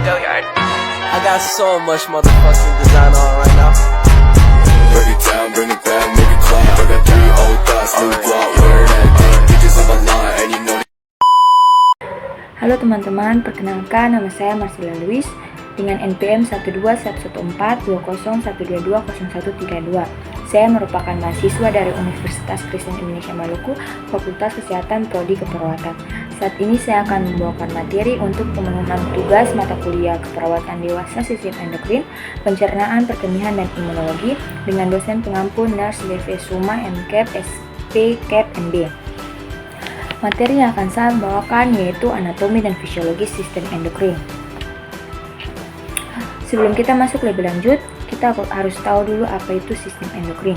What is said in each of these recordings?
I got so much motherfucking design on right now. Break it down, bring it back, make it clap. I got 3 old thoughts, new block, where that thing. Bitches on my line, and you know. Halo teman-teman, perkenalkan nama saya Marcella Luis dengan NPM 1214201220132. Saya merupakan mahasiswa dari Universitas Kristen Indonesia Maluku, Fakultas Kesehatan Prodi Keperawatan. Saat ini saya akan membawakan materi untuk pemenuhan tugas mata kuliah Keperawatan Dewasa Sistem Endokrin, Pencernaan, Perkemihan, dan Imunologi dengan dosen pengampu Nurse DV Suma MCAP SP CAP ND. Materi yang akan saya bawakan yaitu anatomi dan fisiologi sistem endokrin. Sebelum kita masuk lebih lanjut, kita harus tahu dulu apa itu sistem endokrin.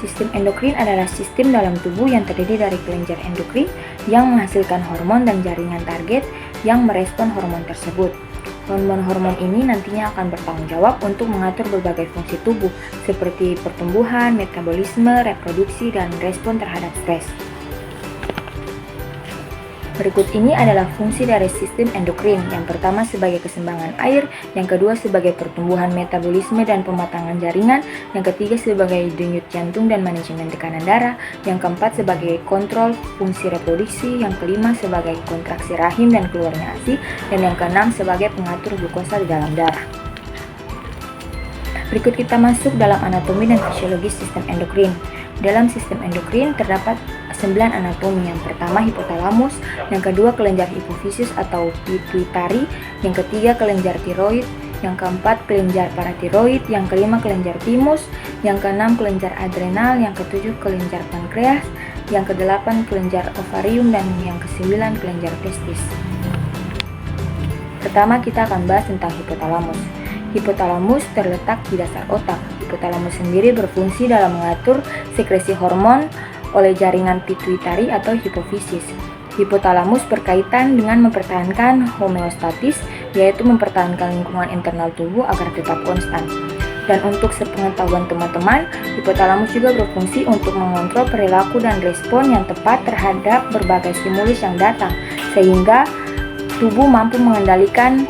Sistem endokrin adalah sistem dalam tubuh yang terdiri dari kelenjar endokrin yang menghasilkan hormon dan jaringan target yang merespon hormon tersebut. Hormon-hormon ini nantinya akan bertanggung jawab untuk mengatur berbagai fungsi tubuh seperti pertumbuhan, metabolisme, reproduksi, dan respon terhadap stres. Berikut ini adalah fungsi dari sistem endokrin. Yang pertama sebagai keseimbangan air, yang kedua sebagai pertumbuhan metabolisme dan pematangan jaringan, yang ketiga sebagai denyut jantung dan manajemen tekanan darah, yang keempat sebagai kontrol fungsi reproduksi, yang kelima sebagai kontraksi rahim dan keluarnya ASI, dan yang keenam sebagai pengatur glukosa di dalam darah. Berikut kita masuk dalam anatomi dan fisiologi sistem endokrin. Dalam sistem endokrin terdapat 9 anatomi. Yang pertama hipotalamus, yang kedua kelenjar hipofisis atau pituitari, yang ketiga kelenjar tiroid, yang keempat kelenjar paratiroid, yang kelima kelenjar timus, yang keenam kelenjar adrenal, yang ketujuh kelenjar pankreas, yang kedelapan kelenjar ovarium, dan yang kesembilan kelenjar testis. Pertama kita akan bahas tentang hipotalamus. Hipotalamus terletak di dasar otak. Hipotalamus sendiri berfungsi dalam mengatur sekresi hormon oleh jaringan pituitari atau hipofisis. Hipotalamus berkaitan dengan mempertahankan homeostatis, yaitu mempertahankan lingkungan internal tubuh agar tetap konstan. Dan untuk sepengetahuan teman-teman, hipotalamus juga berfungsi untuk mengontrol perilaku dan respon yang tepat terhadap berbagai stimulus yang datang, sehingga tubuh mampu mengendalikan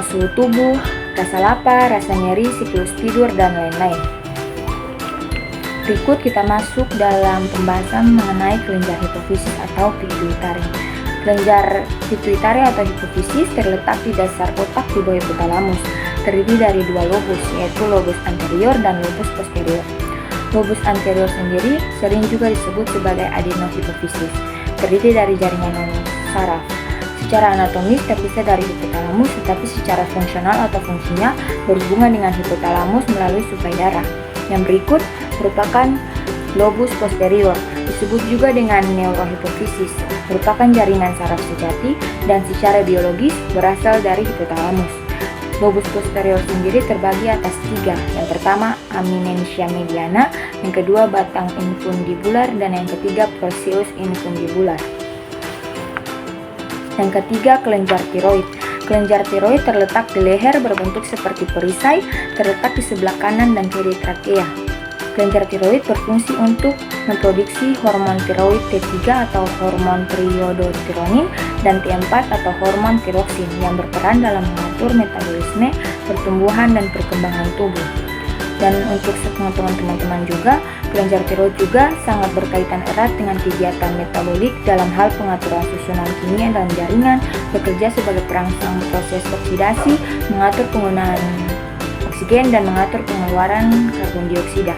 suhu tubuh, rasa lapar, rasa nyeri, siklus tidur, dan lain-lain. Berikut kita masuk dalam pembahasan mengenai kelenjar hipofisis atau pituitari. Kelenjar pituitari atau hipofisis terletak di dasar otak di bawah hipotalamus. Terdiri dari 2 lobus, yaitu lobus anterior dan lobus posterior. Lobus anterior sendiri sering juga disebut sebagai adenohipofisis. Terdiri dari jaringan saraf. Secara anatomis terpisah dari hipotalamus, tetapi secara fungsional atau fungsinya berhubungan dengan hipotalamus melalui suplai darah. Yang berikut merupakan lobus posterior, disebut juga dengan neurohipofisis, merupakan jaringan saraf sejati dan secara biologis berasal dari hipotalamus. Lobus posterior sendiri terbagi atas 3. Yang pertama eminentia mediana, yang kedua batang infundibular, dan yang ketiga proceus infundibular. Yang ketiga kelenjar tiroid. Kelenjar tiroid terletak di leher berbentuk seperti perisai, terletak di sebelah kanan dan kiri trakea. Kelenjar tiroid berfungsi untuk memproduksi hormon tiroid T3 atau hormon triodotironin dan T4 atau hormon tiroksin yang berperan dalam mengatur metabolisme, pertumbuhan, dan perkembangan tubuh. Dan untuk sepengetahuan teman-teman juga, kelenjar tiroid juga sangat berkaitan erat dengan kegiatan metabolik dalam hal pengaturan susunan kimia dalam jaringan, bekerja sebagai perangsang proses oksidasi, mengatur penggunaan oksigen, dan mengatur pengeluaran karbon dioksida.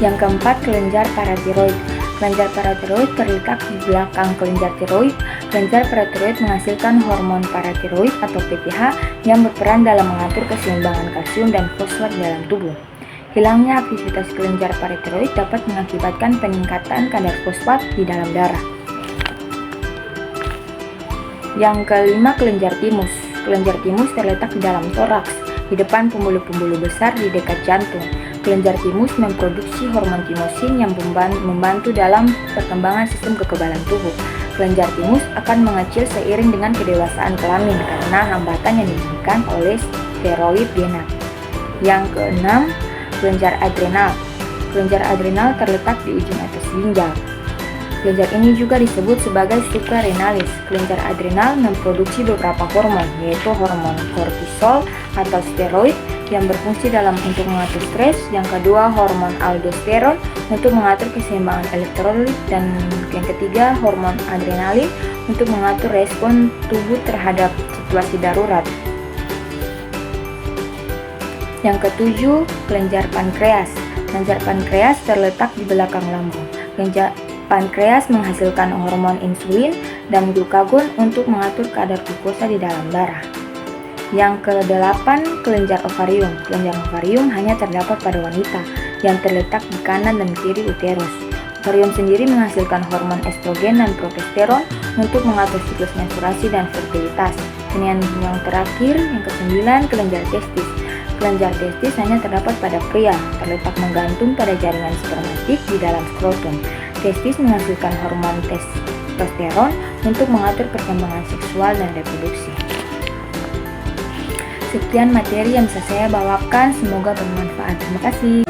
Yang keempat, kelenjar paratiroid. Kelenjar paratiroid terletak di belakang kelenjar tiroid. Kelenjar paratiroid menghasilkan hormon paratiroid atau PTH yang berperan dalam mengatur keseimbangan kalsium dan fosfat dalam tubuh. Hilangnya aktivitas kelenjar paratiroid dapat mengakibatkan peningkatan kadar fosfat di dalam darah. Yang kelima, kelenjar timus. Kelenjar timus terletak di dalam toraks, di depan pembuluh-pembuluh besar di dekat jantung. Kelenjar timus memproduksi hormon timosin yang membantu dalam perkembangan sistem kekebalan tubuh. Kelenjar timus akan mengecil seiring dengan kedewasaan kelamin karena hambatan yang diberikan oleh steroid GnRH. Yang keenam, kelenjar adrenal. Kelenjar adrenal terletak di ujung atas ginjal. Kelenjar ini juga disebut sebagai suprarenalis. Kelenjar adrenal memproduksi beberapa hormon, yaitu hormon kortisol atau steroid yang berfungsi untuk mengatur stres. Yang kedua, hormon aldosteron untuk mengatur keseimbangan elektrolit, dan yang ketiga, hormon adrenalin untuk mengatur respon tubuh terhadap situasi darurat. Yang ketujuh, kelenjar pankreas. Kelenjar pankreas terletak di belakang lambung. Kelenjar pankreas menghasilkan hormon insulin dan glukagon untuk mengatur kadar glukosa di dalam darah. Yang kedelapan, kelenjar ovarium. Kelenjar ovarium hanya terdapat pada wanita yang terletak di kanan dan kiri uterus. Ovarium sendiri menghasilkan hormon estrogen dan progesteron untuk mengatur siklus menstruasi dan fertilitas. Dan yang terakhir, yang kesembilan, kelenjar testis. Kelenjar testis hanya terdapat pada pria, terletak menggantung pada jaringan spermatik di dalam skrotum. Testis menghasilkan hormon testosteron untuk mengatur perkembangan seksual dan reproduksi. Sekian materi yang bisa saya bawakan, semoga bermanfaat. Terima kasih.